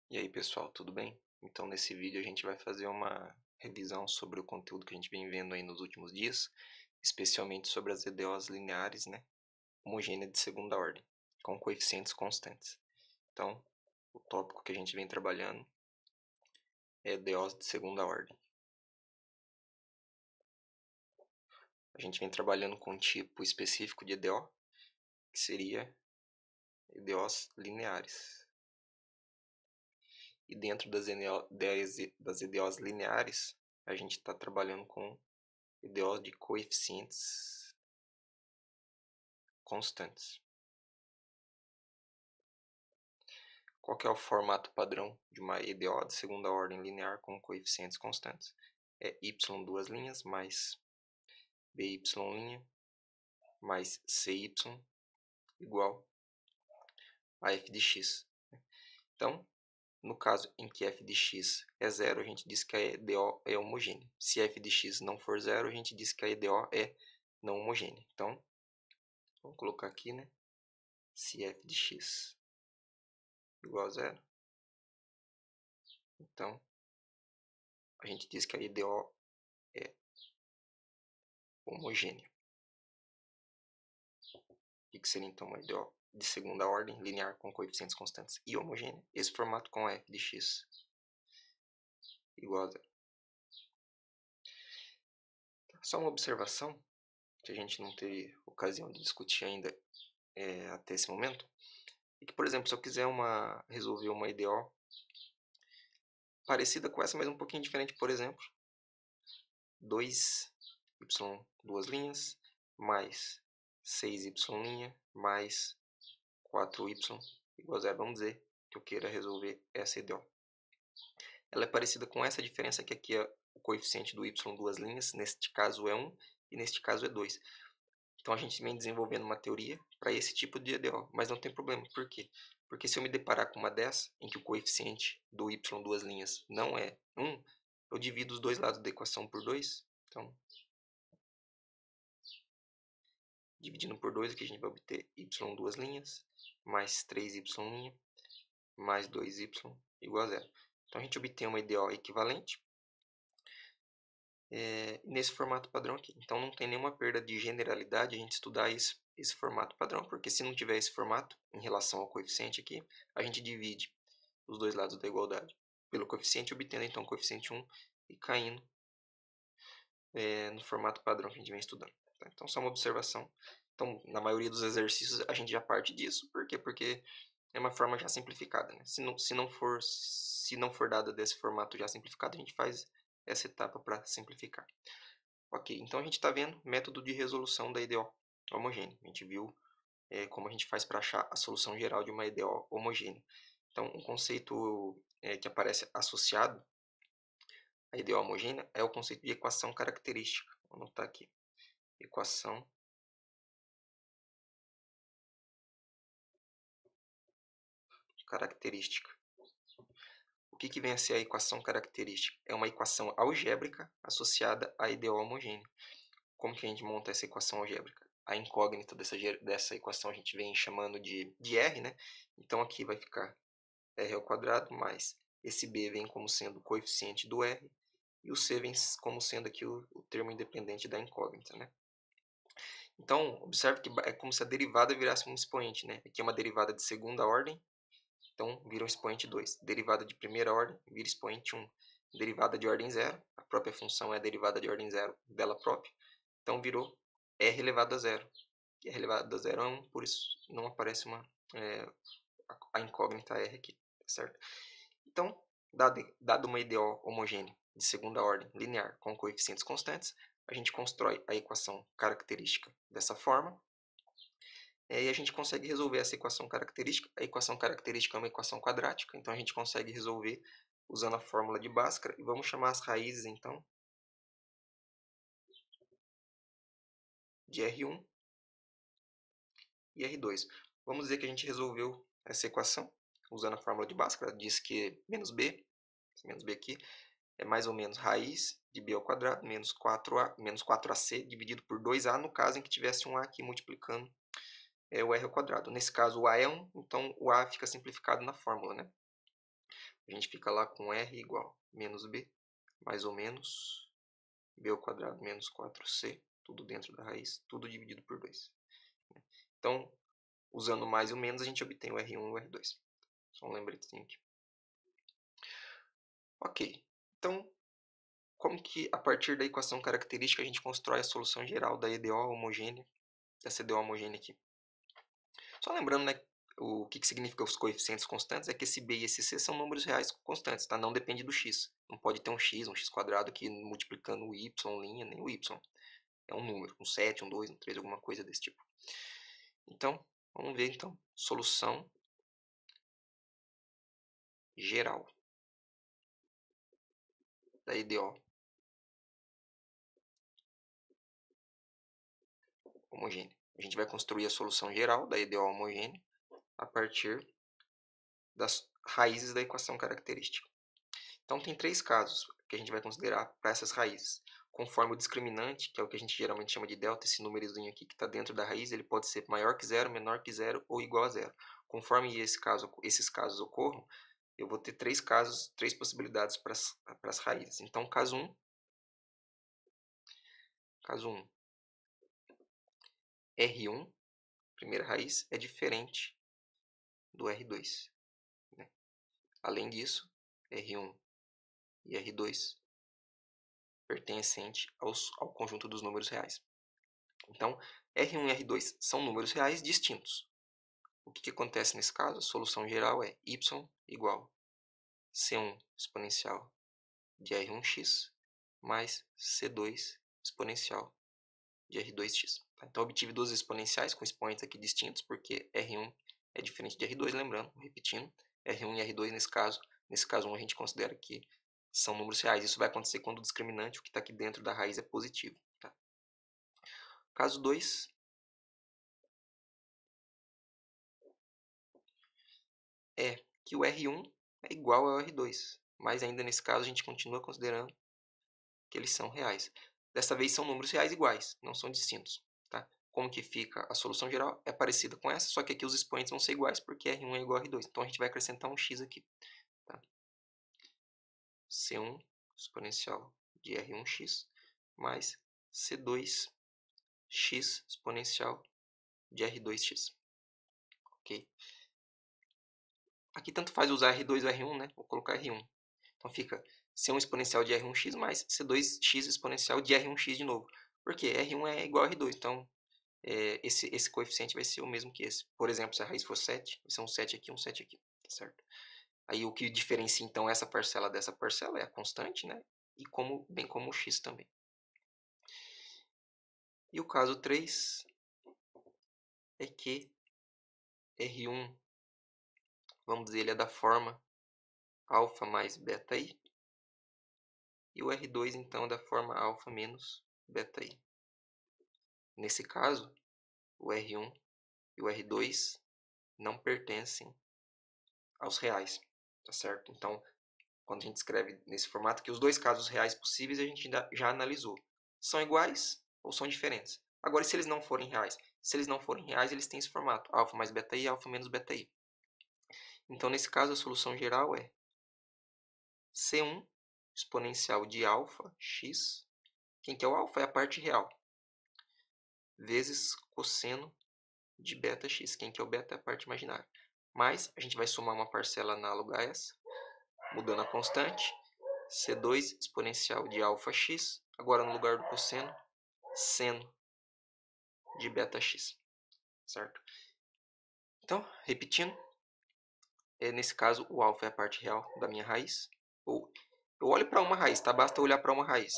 E aí pessoal, tudo bem? Então nesse vídeo a gente vai fazer uma revisão sobre o conteúdo que a gente vem vendo aí nos últimos dias, especialmente sobre as EDOs lineares, né, homogêneas de segunda ordem, com coeficientes constantes. Então, o tópico que a gente vem trabalhando é EDOs de segunda ordem. A gente vem trabalhando com um tipo específico de EDO, que seria EDOs lineares. E dentro das EDOs lineares, a gente está trabalhando com EDOs de coeficientes constantes. Qual que é o formato padrão de uma EDO de segunda ordem linear com coeficientes constantes? É y duas linhas mais by mais cy igual a f de x. Então, no caso em que f de x é zero, a gente diz que a EDO é homogênea. Se f de x não for zero, a gente diz que a EDO é não homogênea. Então, vamos colocar aqui, né? Se f de x igual a zero, então a gente diz que a EDO é homogênea. O que seria então uma EDO de segunda ordem linear com coeficientes constantes e homogênea? Esse formato com f de x igual a zero. Só uma observação que a gente não teve ocasião de discutir ainda até esse momento, é que, por exemplo, se eu quiser resolver uma EDO parecida com essa, mas um pouquinho diferente, por exemplo, 2y duas linhas mais 6y mais 4y igual a zero. Vamos dizer que eu queira resolver essa EDO. Ela é parecida com essa diferença que aqui é o coeficiente do y duas linhas, neste caso é 1 e neste caso é 2. Então a gente vem desenvolvendo uma teoria para esse tipo de EDO, mas não tem problema. Por quê? Porque se eu me deparar com uma dessa, em que o coeficiente do y duas linhas não é 1, eu divido os dois lados da equação por 2. Então, dividindo por 2, aqui a gente vai obter y duas linhas mais 3y' mais 2y igual a zero. Então a gente obtém uma EDO equivalente nesse formato padrão aqui. Então não tem nenhuma perda de generalidade a gente estudar esse formato padrão, porque se não tiver esse formato em relação ao coeficiente aqui, a gente divide os dois lados da igualdade pelo coeficiente, obtendo então o coeficiente 1 e caindo no formato padrão que a gente vem estudando. Tá? Então só uma observação. Então na maioria dos exercícios a gente já parte disso. Por quê? Porque é uma forma já simplificada. Né? Se não for dada desse formato já simplificado, a gente faz essa etapa para simplificar. Ok, então a gente está vendo método de resolução da EDO homogênea. A gente viu como a gente faz para achar a solução geral de uma EDO homogênea. Então, um conceito que aparece associado à EDO homogênea é o conceito de equação característica. Vou anotar aqui. Equação característica. O que vem a ser a equação característica? É uma equação algébrica associada à EDO homogênea. Como que a gente monta essa equação algébrica? A incógnita dessa equação a gente vem chamando de R, né? Então aqui vai ficar R ao quadrado mais esse B vem como sendo o coeficiente do R e o C vem como sendo aqui o termo independente da incógnita, né? Então, observe que é como se a derivada virasse um expoente, né? Aqui é uma derivada de segunda ordem, então vira um expoente 2. Derivada de primeira ordem vira expoente 1. Derivada de ordem zero, a própria função é a derivada de ordem zero dela própria, então virou R elevado a zero. E R elevado a zero é 1, por isso não aparece a incógnita R aqui, certo? Então, dado uma EDO homogênea de segunda ordem linear com coeficientes constantes, a gente constrói a equação característica dessa forma e a gente consegue resolver essa equação característica. A equação característica é uma equação quadrática, então a gente consegue resolver usando a fórmula de Bhaskara e vamos chamar as raízes então de R1 e R2. Vamos dizer que a gente resolveu essa equação usando a fórmula de Bhaskara, diz que menos b aqui, é mais ou menos raiz de b ao quadrado menos 4ac dividido por 2a, no caso em que tivesse um a aqui multiplicando o r ao quadrado. Nesse caso o a é 1, então o a fica simplificado na fórmula, né? a gente fica lá com R igual menos B, mais ou menos B ao quadrado menos 4C, tudo dentro da raiz, tudo dividido por 2. Então, usando o mais e o menos, a gente obtém o R1 e o R2. Só um lembretezinho aqui. Ok, então, como que a partir da equação característica a gente constrói a solução geral da EDO homogênea, dessa EDO homogênea aqui? Só lembrando, né, o que significa os coeficientes constantes é que esse B e esse C são números reais constantes, tá? Não depende do x. Não pode ter um x quadrado aqui multiplicando o y, nem o y. É um número, um 7, um 2, um 3, alguma coisa desse tipo. Então, vamos ver então, solução geral da EDO homogênea. A gente vai construir a solução geral da EDO homogênea a partir das raízes da equação característica. Então, tem 3 casos que a gente vai considerar para essas raízes. Conforme o discriminante, que é o que a gente geralmente chama de delta, esse númerozinho aqui que está dentro da raiz, ele pode ser maior que zero, menor que zero ou igual a zero. Conforme esses casos ocorram, eu vou ter 3 casos, 3 possibilidades para as raízes. Então, caso 1, R1, primeira raiz, é diferente do R2. Né? Além disso, R1 e R2 pertencente ao conjunto dos números reais. Então, R1 e R2 são números reais distintos. O que acontece nesse caso? A solução geral é y igual C1 exponencial de R1x mais C2 exponencial de R2x. Tá? Então, eu obtive duas exponenciais com expoentes aqui distintos, porque R1 é diferente de R2, lembrando, repetindo, R1 e R2 nesse caso 1 a gente considera que são números reais. Isso vai acontecer quando o discriminante, o que está aqui dentro da raiz, é positivo. Tá? Caso 2, é que o R1 é igual ao R2, mas ainda nesse caso a gente continua considerando que eles são reais. Dessa vez são números reais iguais, não são distintos. Tá? Como que fica a solução geral? É parecida com essa, só que aqui os expoentes vão ser iguais porque R1 é igual a R2. Então a gente vai acrescentar um x aqui. Tá? C1 exponencial de R1x mais C2x exponencial de R2x. Ok? Aqui tanto faz usar R2 ou R1, né? Vou colocar R1. Então fica C1 exponencial de R1x mais C2x exponencial de R1x de novo. Porque R1 é igual a R2, então esse coeficiente vai ser o mesmo que esse. Por exemplo, se a raiz for 7, vai ser um 7 aqui, um 7 aqui, tá certo? Aí o que diferencia então essa parcela dessa parcela é a constante, né? E bem como o x também. E o caso 3 é que R1, vamos dizer, ele é da forma alfa mais beta-i. E o R2, então, é da forma alfa menos beta-i. Nesse caso, o R1 e o R2 não pertencem aos reais, tá certo? Então, quando a gente escreve nesse formato, que os dois casos reais possíveis a gente já analisou. São iguais ou são diferentes? Agora, se eles não forem reais? Se eles não forem reais, eles têm esse formato, alfa mais beta-i, alfa menos beta-i. Então, nesse caso, a solução geral é C1 exponencial de alfa x. Quem que é o alfa? É a parte real. Vezes cosseno de beta x. Quem que é o beta? É a parte imaginária. Mas a gente vai somar uma parcela análoga a essa, mudando a constante. C2 exponencial de alfa x. Agora, no lugar do cosseno, seno de beta x. Certo? Então, repetindo, nesse caso, o alfa é a parte real da minha raiz. Eu olho para uma raiz, tá? Basta olhar para uma raiz.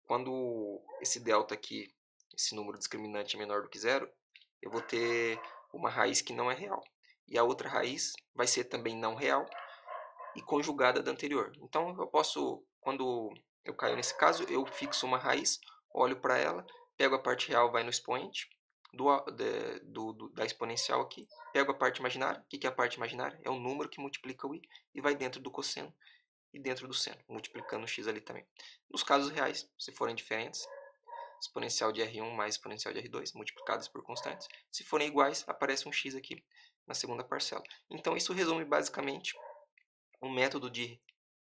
Quando esse delta aqui, esse número discriminante é menor do que zero, eu vou ter uma raiz que não é real. E a outra raiz vai ser também não real e conjugada da anterior. Então, eu posso, quando eu caio nesse caso, eu fixo uma raiz, olho para ela, pego a parte real, vai no expoente da exponencial aqui, pego a parte imaginária. O que é a parte imaginária? É o número que multiplica o i e vai dentro do cosseno e dentro do seno, multiplicando o x ali também. Nos casos reais, se forem diferentes, exponencial de R1 mais exponencial de R2 multiplicadas por constantes. Se forem iguais, aparece um x aqui na segunda parcela. Então, isso resume basicamente um método de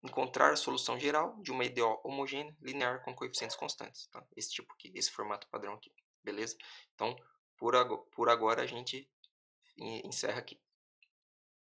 encontrar a solução geral de uma EDO homogênea linear com coeficientes constantes. Tá? Esse tipo aqui, esse formato padrão aqui. Beleza? Então, por agora a gente encerra aqui.